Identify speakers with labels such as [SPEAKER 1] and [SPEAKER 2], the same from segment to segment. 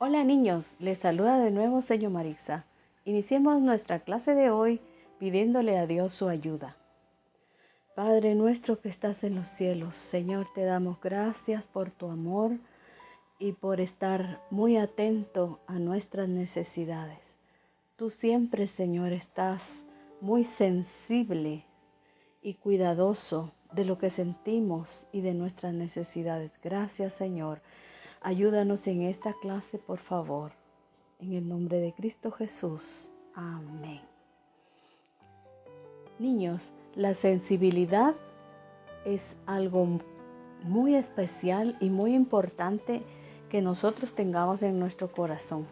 [SPEAKER 1] Hola niños, les saluda de nuevo señor Marixa. Iniciemos nuestra clase de hoy pidiéndole a Dios su ayuda. Padre nuestro que estás en los cielos, Señor, te damos gracias por tu amor y por estar muy atento a nuestras necesidades. Tú siempre, Señor, estás muy sensible y cuidadoso de lo que sentimos y de nuestras necesidades. Gracias, Señor. Ayúdanos en esta clase, por favor. En el nombre de Cristo Jesús. Amén. Niños, la sensibilidad es algo muy especial y muy importante que nosotros tengamos en nuestro corazón.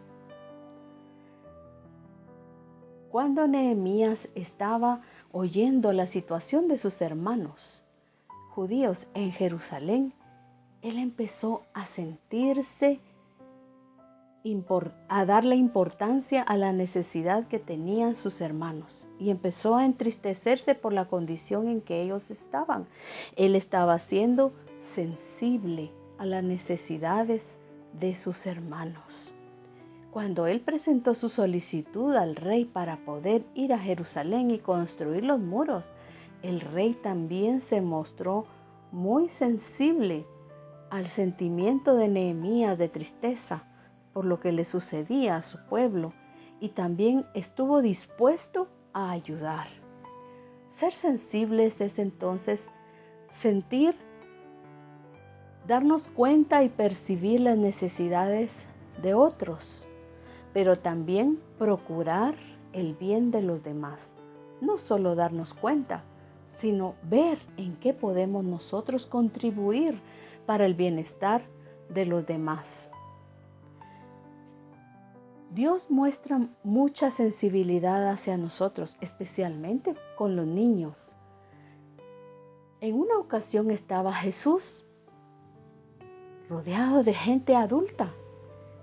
[SPEAKER 1] Cuando Nehemías estaba oyendo la situación de sus hermanos judíos en Jerusalén, él empezó a sentirse a darle importancia a la necesidad que tenían sus hermanos y empezó a entristecerse por la condición en que ellos estaban. Él estaba siendo sensible a las necesidades de sus hermanos. Cuando él presentó su solicitud al rey para poder ir a Jerusalén y construir los muros, el rey también se mostró muy sensible al sentimiento de Nehemías de tristeza por lo que le sucedía a su pueblo y también estuvo dispuesto a ayudar. Ser sensibles es entonces sentir, darnos cuenta y percibir las necesidades de otros, pero también procurar el bien de los demás. No solo darnos cuenta, sino ver en qué podemos nosotros contribuir para el bienestar de los demás. Dios muestra mucha sensibilidad hacia nosotros, especialmente con los niños. En una ocasión estaba Jesús rodeado de gente adulta,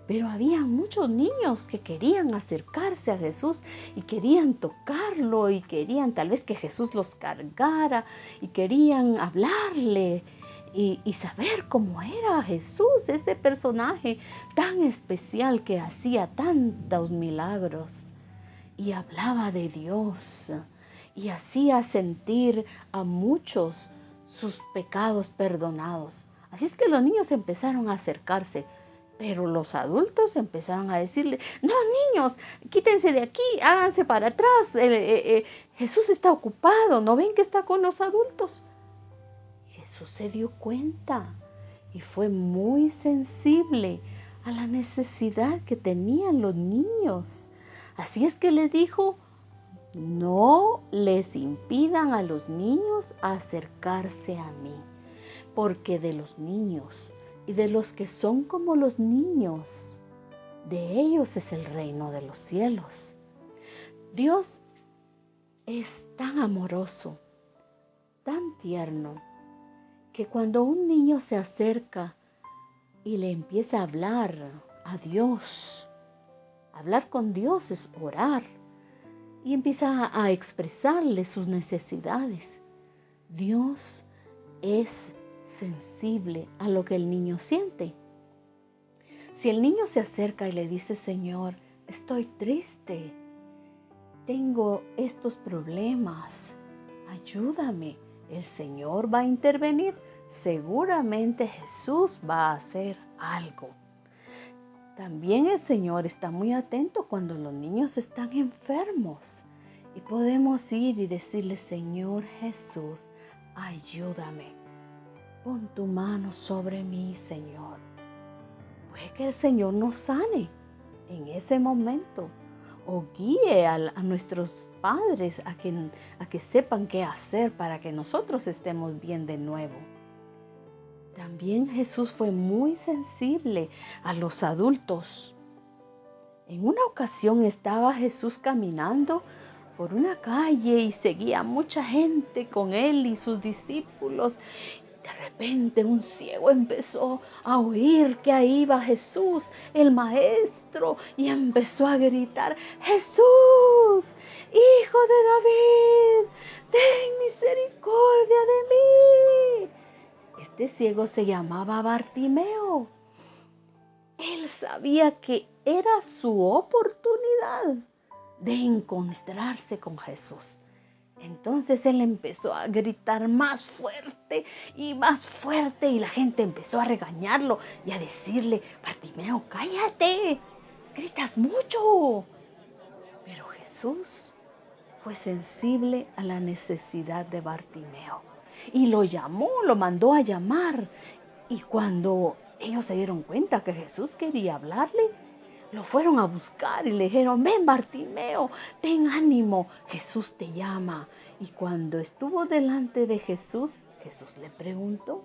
[SPEAKER 1] pero había muchos niños que querían acercarse a Jesús y querían tocarlo y querían tal vez que Jesús los cargara y querían hablarle y saber cómo era Jesús, ese personaje tan especial que hacía tantos milagros y hablaba de Dios y hacía sentir a muchos sus pecados perdonados. Así es que los niños empezaron a acercarse, pero los adultos empezaron a decirle: no, niños, quítense de aquí, háganse para atrás, Jesús está ocupado, ¿no ven que está con los adultos? Jesús se dio cuenta y fue muy sensible a la necesidad que tenían los niños. Así es que les dijo: no les impidan a los niños acercarse a mí, porque de los niños y de los que son como los niños, de ellos es el reino de los cielos. Dios es tan amoroso, tan tierno, que cuando un niño se acerca y le empieza a hablar a Dios, hablar con Dios es orar, y empieza a expresarle sus necesidades, Dios es sensible a lo que el niño siente. Si el niño se acerca y le dice: Señor, estoy triste, tengo estos problemas, ayúdame, el Señor va a intervenir. Seguramente Jesús va a hacer algo. También el Señor está muy atento cuando los niños están enfermos y podemos ir y decirle: Señor Jesús, ayúdame. Pon tu mano sobre mí, Señor. Puede que el Señor nos sane en ese momento o guíe a nuestros padres a que sepan qué hacer para que nosotros estemos bien de nuevo. También Jesús fue muy sensible a los adultos. En una ocasión estaba Jesús caminando por una calle y seguía mucha gente con él y sus discípulos. De repente un ciego empezó a oír que ahí iba Jesús, el maestro, y empezó a gritar: Jesús, hijo de David, ten misericordia de mí. Este ciego se llamaba Bartimeo. Él sabía que era su oportunidad de encontrarse con Jesús. Entonces él empezó a gritar más fuerte y la gente empezó a regañarlo y a decirle: Bartimeo, cállate, gritas mucho. Pero Jesús fue sensible a la necesidad de Bartimeo y lo llamó, lo mandó a llamar. Y cuando ellos se dieron cuenta que Jesús quería hablarle, lo fueron a buscar y le dijeron: ven, Bartimeo, ten ánimo, Jesús te llama. Y cuando estuvo delante de Jesús, Jesús le preguntó: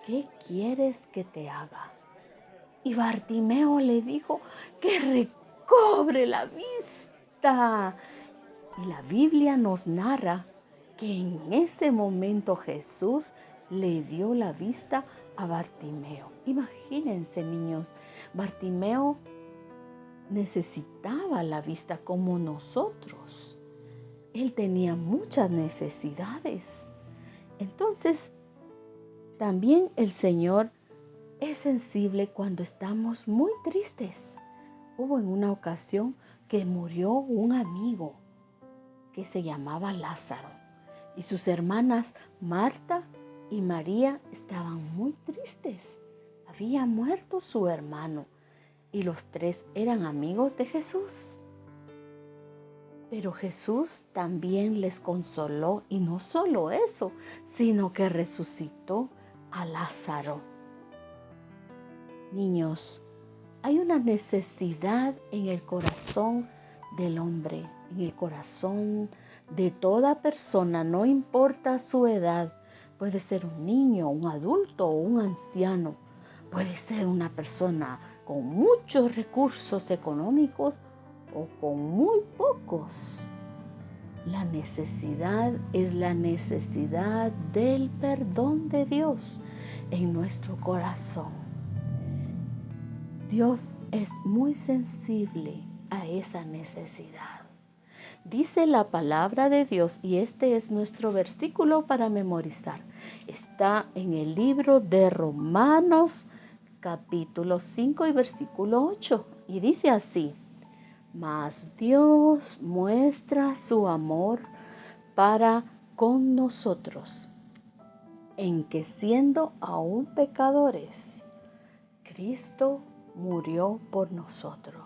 [SPEAKER 1] ¿qué quieres que te haga? Y Bartimeo le dijo: que recobre la vista. Y la Biblia nos narra que en ese momento Jesús le dio la vista a Bartimeo. Imagínense, niños, Bartimeo necesitaba la vista como nosotros. Él tenía muchas necesidades. Entonces, también el Señor es sensible cuando estamos muy tristes. Hubo en una ocasión que murió un amigo que se llamaba Lázaro y sus hermanas Marta y María estaban muy tristes. Había muerto su hermano y los tres eran amigos de Jesús. Pero Jesús también les consoló, y no solo eso, sino que resucitó a Lázaro. Niños, hay una necesidad en el corazón del hombre, en el corazón de toda persona, no importa su edad. Puede ser un niño, un adulto o un anciano. Puede ser una persona con muchos recursos económicos o con muy pocos. La necesidad es la necesidad del perdón de Dios en nuestro corazón. Dios es muy sensible a esa necesidad. Dice la palabra de Dios, y este es nuestro versículo para memorizar. Está en el libro de Romanos, capítulo 5 y versículo 8. Y dice así: mas Dios muestra su amor para con nosotros, en que siendo aún pecadores, Cristo murió por nosotros.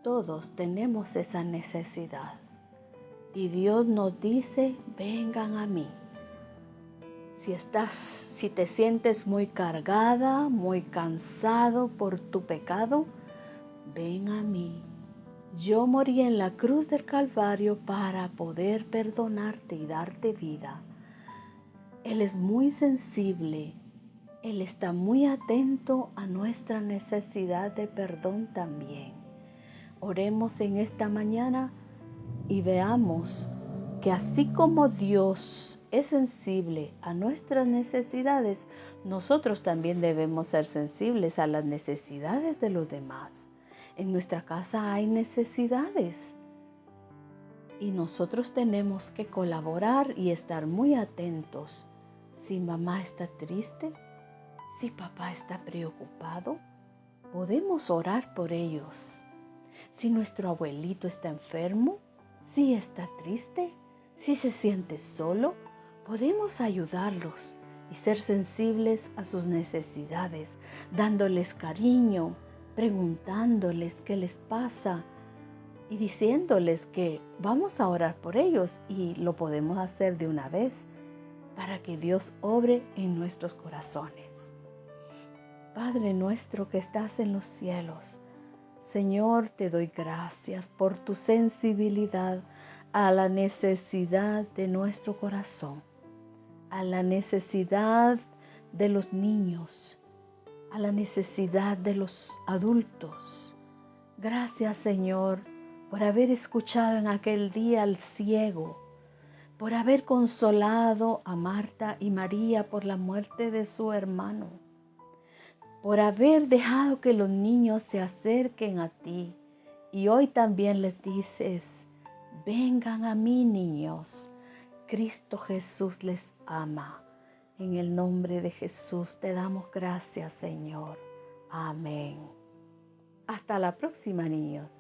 [SPEAKER 1] Todos tenemos esa necesidad y Dios nos dice: vengan a mí. Si te sientes muy cargada, muy cansado por tu pecado, ven a mí. Yo morí en la cruz del Calvario para poder perdonarte y darte vida. Él es muy sensible. Él está muy atento a nuestra necesidad de perdón también. Oremos en esta mañana y veamos que así como Dios es sensible a nuestras necesidades, nosotros también debemos ser sensibles a las necesidades de los demás. En nuestra casa hay necesidades y nosotros tenemos que colaborar y estar muy atentos. Si mamá está triste, si papá está preocupado, podemos orar por ellos. Si nuestro abuelito está enfermo, si está triste, si se siente solo, podemos ayudarlos y ser sensibles a sus necesidades, dándoles cariño, preguntándoles qué les pasa y diciéndoles que vamos a orar por ellos, y lo podemos hacer de una vez para que Dios obre en nuestros corazones. Padre nuestro que estás en los cielos, Señor, te doy gracias por tu sensibilidad a la necesidad de nuestro corazón, a la necesidad de los niños, a la necesidad de los adultos. Gracias, Señor, por haber escuchado en aquel día al ciego, por haber consolado a Marta y María por la muerte de su hermano, por haber dejado que los niños se acerquen a ti. Y hoy también les dices: vengan a mí, niños. Cristo Jesús les ama. En el nombre de Jesús te damos gracias, Señor. Amén. Hasta la próxima, niños.